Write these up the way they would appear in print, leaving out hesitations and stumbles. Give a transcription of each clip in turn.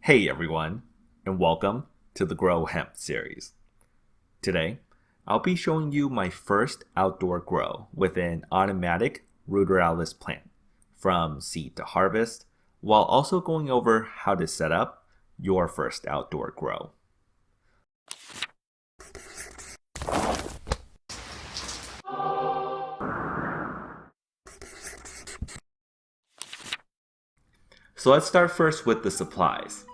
Hey everyone, and welcome to the Grow Hemp series. Today, I'll be showing you my first outdoor grow with an automatic ruderalis plant, from seed to harvest, while also going over how to set up your first outdoor grow. So let's start first with the supplies.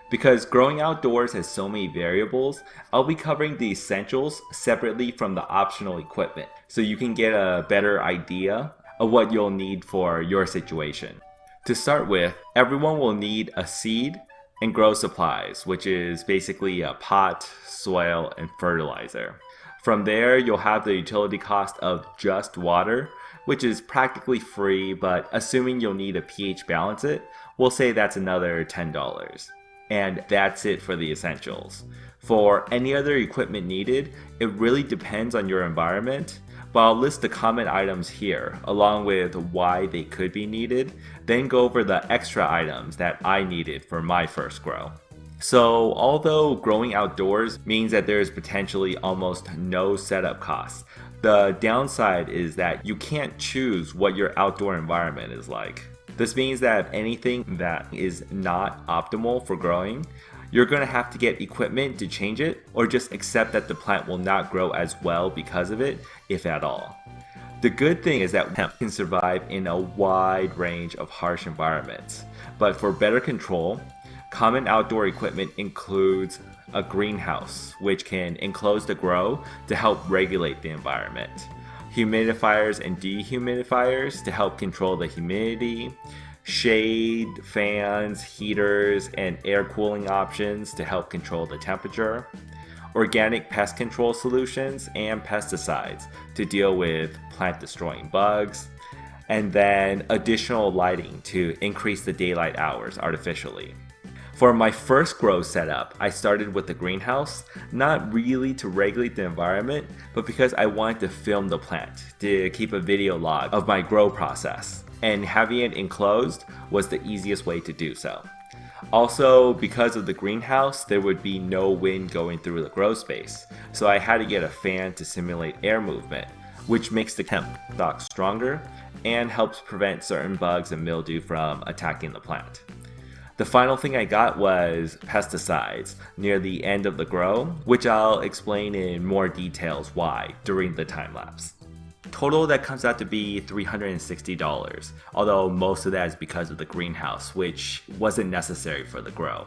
Because growing outdoors has so many variables, I'll be covering the essentials separately from the optional equipment, so you can get a better idea of what you'll need for your situation. To start with, everyone will need a seed and grow supplies, which is basically a pot, soil, and fertilizer. From there, you'll have the utility cost of just water, which is practically free, but assuming you'll need a pH balance it, we'll say that's another $10. And that's it for the essentials. For any other equipment needed, it really depends on your environment, but I'll list the common items here, along with why they could be needed, then go over the extra items that I needed for my first grow. So, although growing outdoors means that there's potentially almost no setup costs, the downside is that you can't choose what your outdoor environment is like. This means that anything that is not optimal for growing, you're going to have to get equipment to change it, or just accept that the plant will not grow as well because of it, if at all. The good thing is that hemp can survive in a wide range of harsh environments, but for better control, common outdoor equipment includes a greenhouse, which can enclose the grow to help regulate the environment, humidifiers and dehumidifiers to help control the humidity, shade, fans, heaters, and air cooling options to help control the temperature, organic pest control solutions, and pesticides to deal with plant destroying bugs, and then additional lighting to increase the daylight hours artificially. For my first grow setup, I started with the greenhouse, not really to regulate the environment, but because I wanted to film the plant, to keep a video log of my grow process, and having it enclosed was the easiest way to do so. Also, because of the greenhouse, there would be no wind going through the grow space, so I had to get a fan to simulate air movement, which makes the hemp stalk stronger and helps prevent certain bugs and mildew from attacking the plant. The final thing I got was pesticides near the end of the grow, which I'll explain in more details why during the time lapse. Total, that comes out to be $360, although most of that is because of the greenhouse, which wasn't necessary for the grow.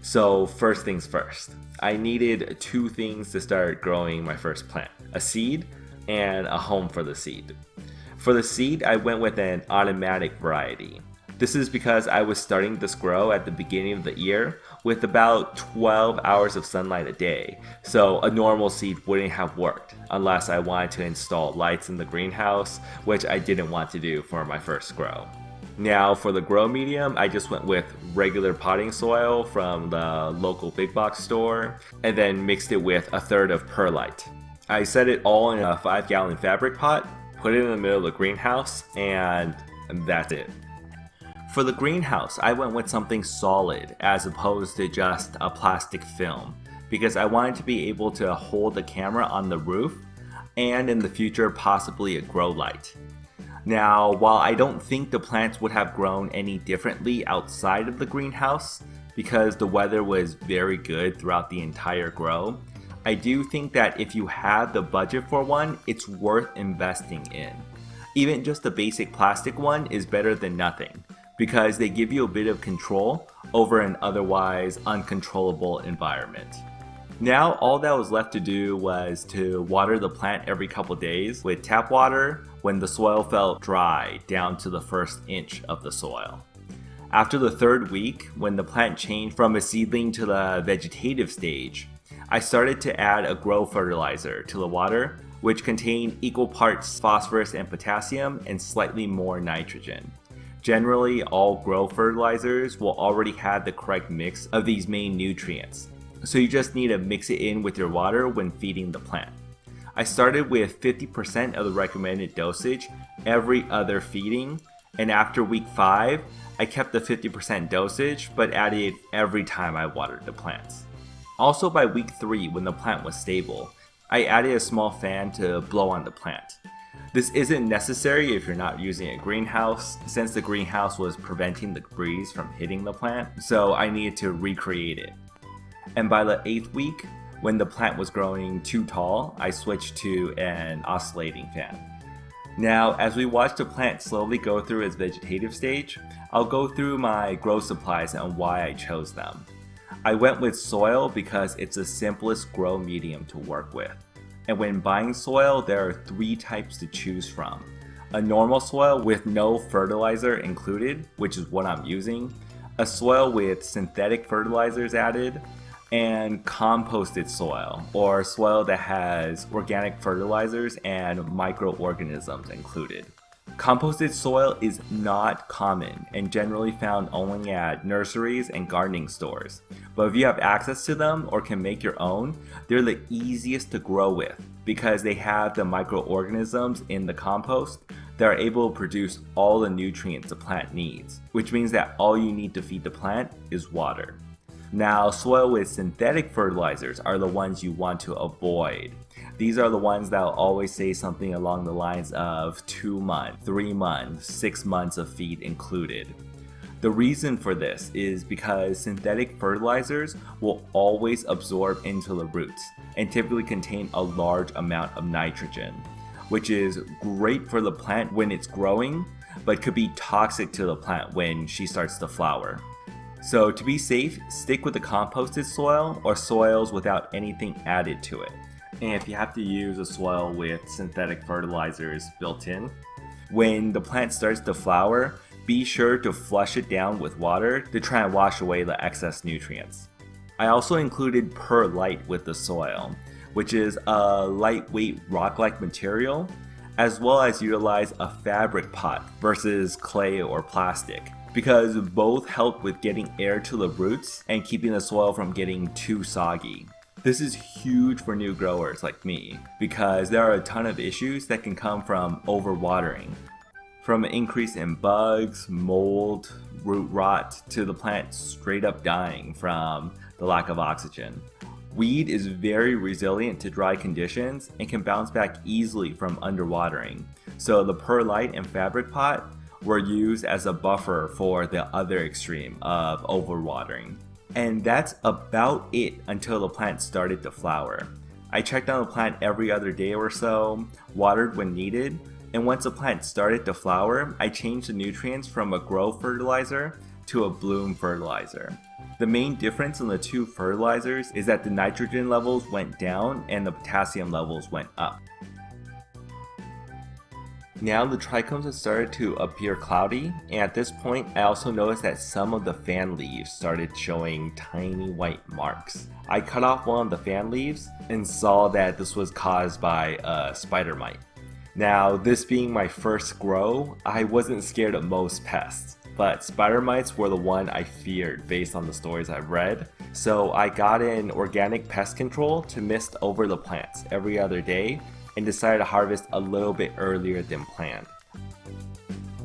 So first things first, I needed two things to start growing my first plant: a seed and a home for the seed. For the seed, I went with an automatic variety. This is because I was starting this grow at the beginning of the year with about 12 hours of sunlight a day, so a normal seed wouldn't have worked unless I wanted to install lights in the greenhouse, which I didn't want to do for my first grow. Now for the grow medium, I just went with regular potting soil from the local big box store and then mixed it with a third of perlite. I set it all in a 5-gallon fabric pot, put it in the middle of the greenhouse, and that's it. For the greenhouse, I went with something solid as opposed to just a plastic film, because I wanted to be able to hold the camera on the roof and in the future possibly a grow light. Now, while I don't think the plants would have grown any differently outside of the greenhouse because the weather was very good throughout the entire grow, I do think that if you have the budget for one, it's worth investing in. Even just a basic plastic one is better than nothing, because they give you a bit of control over an otherwise uncontrollable environment. Now all that was left to do was to water the plant every couple days with tap water when the soil felt dry down to the first inch of the soil. After the third week, when the plant changed from a seedling to the vegetative stage, I started to add a grow fertilizer to the water, which contained equal parts phosphorus and potassium and slightly more nitrogen. Generally, all grow fertilizers will already have the correct mix of these main nutrients, so you just need to mix it in with your water when feeding the plant. I started with 50% of the recommended dosage every other feeding, And after week 5, I kept the 50% dosage, but added every time I watered the plants. Also by week 3, when the plant was stable, I added a small fan to blow on the plant. This isn't necessary if you're not using a greenhouse, since the greenhouse was preventing the breeze from hitting the plant, so I needed to recreate it. And by the 8th week, when the plant was growing too tall, I switched to an oscillating fan. Now, as we watch the plant slowly go through its vegetative stage, I'll go through my grow supplies and why I chose them. I went with soil because it's the simplest grow medium to work with. And when buying soil, there are 3 types to choose from. A normal soil with no fertilizer included, which is what I'm using, a soil with synthetic fertilizers added, and composted soil, or soil that has organic fertilizers and microorganisms included. Composted soil is not common and generally found only at nurseries and gardening stores. But if you have access to them or can make your own, they're the easiest to grow with because they have the microorganisms in the compost that are able to produce all the nutrients the plant needs, which means that all you need to feed the plant is water. Now, soil with synthetic fertilizers are the ones you want to avoid. These are the ones that will always say something along the lines of 2 months, 3 months, 6 months of feed included. The reason for this is because synthetic fertilizers will always absorb into the roots and typically contain a large amount of nitrogen, which is great for the plant when it's growing, but could be toxic to the plant when she starts to flower. So to be safe, stick with the composted soil or soils without anything added to it. And if you have to use a soil with synthetic fertilizers built in, when the plant starts to flower, be sure to flush it down with water to try and wash away the excess nutrients. I also included perlite with the soil, which is a lightweight rock-like material, as well as utilize a fabric pot versus clay or plastic, because both help with getting air to the roots and keeping the soil from getting too soggy. This is huge for new growers like me, because there are a ton of issues that can come from overwatering. From an increase in bugs, mold, root rot, to the plant straight up dying from the lack of oxygen. Weed is very resilient to dry conditions and can bounce back easily from underwatering, so the perlite and fabric pot were used as a buffer for the other extreme of overwatering. And that's about it until the plant started to flower. I checked on the plant every other day or so, watered when needed, and once the plant started to flower, I changed the nutrients from a grow fertilizer to a bloom fertilizer. The main difference in the 2 fertilizers is that the nitrogen levels went down and the potassium levels went up. Now the trichomes have started to appear cloudy, and at this point I also noticed that some of the fan leaves started showing tiny white marks. I cut off one of the fan leaves and saw that this was caused by a spider mite. Now, this being my first grow, I wasn't scared of most pests, but spider mites were the one I feared based on the stories I've read, so I got in organic pest control to mist over the plants every other day and decided to harvest a little bit earlier than planned.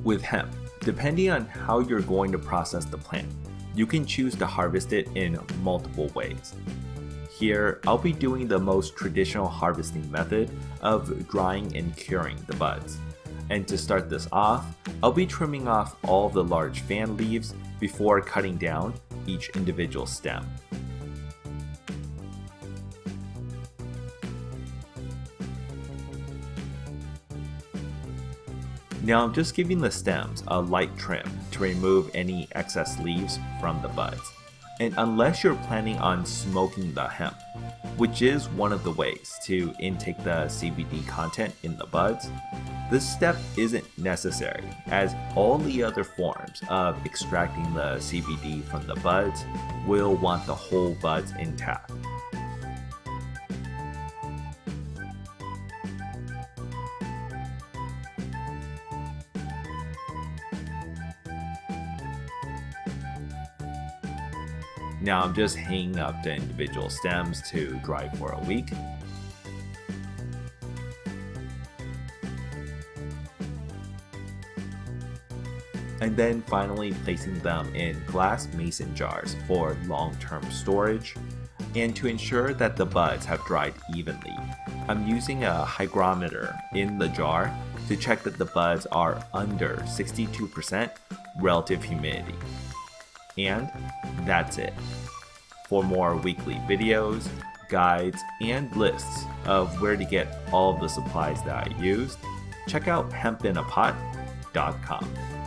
With hemp, depending on how you're going to process the plant, you can choose to harvest it in multiple ways. Here, I'll be doing the most traditional harvesting method of drying and curing the buds. And to start this off, I'll be trimming off all of the large fan leaves before cutting down each individual stem. Now I'm just giving the stems a light trim to remove any excess leaves from the buds. And unless you're planning on smoking the hemp, which is one of the ways to intake the CBD content in the buds, this step isn't necessary, as all the other forms of extracting the CBD from the buds will want the whole buds intact. Now I'm just hanging up the individual stems to dry for a week. and then finally placing them in glass mason jars for long-term storage. And to ensure that the buds have dried evenly, I'm using a hygrometer in the jar to check that the buds are under 62% relative humidity. And that's it. For more weekly videos, guides, and lists of where to get all of the supplies that I used, check out hempinapot.com.